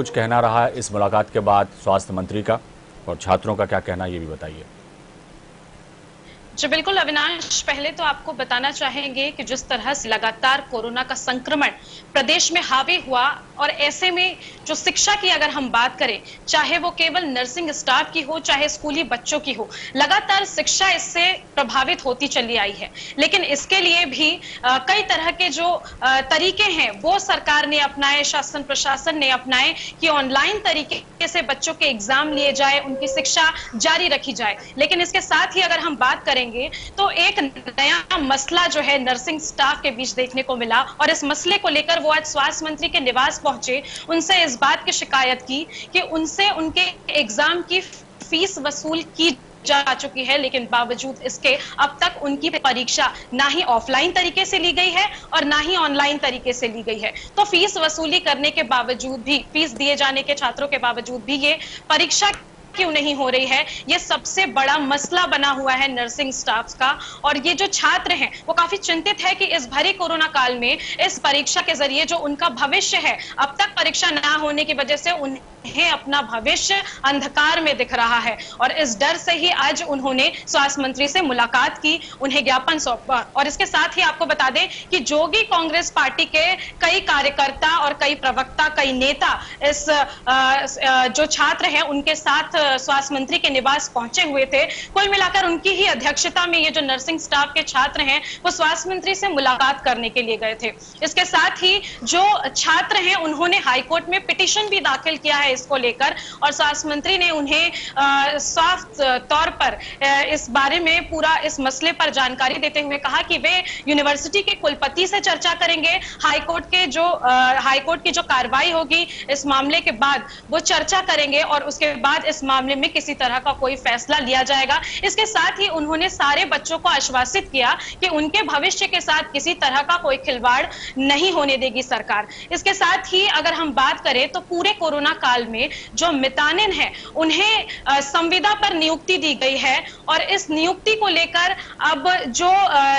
कुछ कहना रहा है इस मुलाकात के बाद स्वास्थ्य मंत्री का, और छात्रों का क्या कहना है ये भी बताइए। जी बिल्कुल अविनाश, पहले तो आपको बताना चाहेंगे कि जिस तरह से लगातार कोरोना का संक्रमण प्रदेश में हावी हुआ, और ऐसे में जो शिक्षा की अगर हम बात करें, चाहे वो केवल नर्सिंग स्टाफ की हो चाहे स्कूली बच्चों की हो, लगातार शिक्षा इससे प्रभावित होती चली आई है। लेकिन इसके लिए भी कई तरह के जो तरीके हैं वो सरकार ने अपनाए, शासन प्रशासन ने अपनाए कि ऑनलाइन तरीके से बच्चों के एग्जाम लिए जाए, उनकी शिक्षा जारी रखी जाए। लेकिन इसके साथ ही अगर हम बात करेंगे तो एक नया मसला जो है नर्सिंग स्टाफ के बीच देखने को मिला, और इस मसले को लेकर वो आज स्वास्थ्य मंत्री के निवास पहुंचे, उनसे इस बात की शिकायत की कि उनसे उनके एग्जाम की फीस वसूल की जा चुकी है, लेकिन बावजूद इसके अब तक उनकी परीक्षा ना ही ऑफलाइन तरीके से ली गई है और ना ही ऑनलाइन तरीके से ली गई है। तो फीस वसूली करने के बावजूद भी, फीस दिए जाने के छात्रों के बावजूद भी ये परीक्षा क्यों नहीं हो रही है, ये सबसे बड़ा मसला बना हुआ है नर्सिंग स्टाफ का। और ये जो छात्र हैं वो काफी चिंतित है कि इस भरी कोरोना काल में इस परीक्षा के जरिए जो उनका भविष्य है, अब तक परीक्षा ना होने की वजह से उन्हें अपना भविष्य अंधकार में दिख रहा है। और इस डर से ही आज उन्होंने स्वास्थ्य मंत्री से मुलाकात की, उन्हें ज्ञापन सौंपा। और इसके साथ ही आपको बता दें कि जोगी कांग्रेस पार्टी के कई कार्यकर्ता और कई प्रवक्ता, कई नेता इस जो छात्र हैं उनके साथ स्वास्थ्य मंत्री के निवास पहुंचे हुए थे। कुल मिलाकर उनकी ही अध्यक्षता में ये जो नर्सिंग स्टाफ के छात्र हैं वो स्वास्थ्य मंत्री से मुलाकात करने के लिए गए थे। इसके साथ ही जो छात्र हैं उन्होंने हाईकोर्ट में पिटीशन भी दाखिल किया है इसको लेकर, और स्वास्थ्य मंत्री ने उन्हें साफ तौर पर इस बारे में पूरा इस मसले पर जानकारी देते हुए कहा कि वे यूनिवर्सिटी के कुलपति से चर्चा करेंगे। हाईकोर्ट की जो कार्रवाई होगी इस मामले के बाद वो चर्चा करेंगे और उसके बाद इस मामले में किसी तरह का कोई फैसला लिया जाएगा। इसके साथ ही उन्होंने सारे बच्चों को आश्वासित किया कि उनके भविष्य के साथ किसी तरह का कोई खिलवाड़ नहीं होने देगी सरकार। इसके साथ ही अगर हम बात करें तो पूरे कोरोना काल में जो मितानिन है उन्हें संविदा पर नियुक्ति दी गई है, और इस नियुक्ति को लेकर अब जो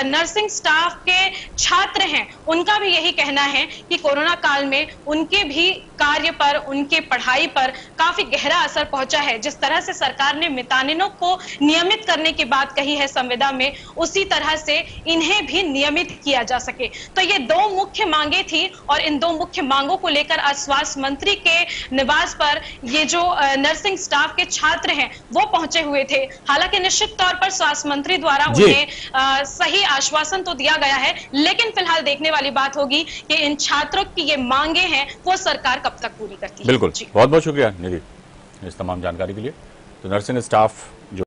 नर्सिंग स्टाफ के छात्र हैं उनका भी यही कहना है कि कोरोना काल में उनके भी कार्य पर, उनके पढ़ाई पर काफी गहरा असर पहुंचा है। जिस तरह से सरकार ने मितानिनों को नियमित करने की बात कही है संविदा में, उसी तरह से इन्हें भी नियमित किया जा सके। तो ये दो मुख्य मांगे थी, और इन दो मुख्य मांगों को लेकर आज स्वास्थ्य मंत्री के निवास पर ये जो नर्सिंग स्टाफ के छात्र हैं वो पहुंचे हुए थे। हालांकि निश्चित तौर पर स्वास्थ्य मंत्री द्वारा उन्हें सही आश्वासन तो दिया गया है, लेकिन फिलहाल देखने वाली बात होगी कि इन छात्रों की ये मांगे हैं वो सरकार कब तक पूरी करती है। बिल्कुल, बहुत बहुत शुक्रिया निधि इस तमाम जानकारी के लिए। तो नर्सिंग स्टाफ जो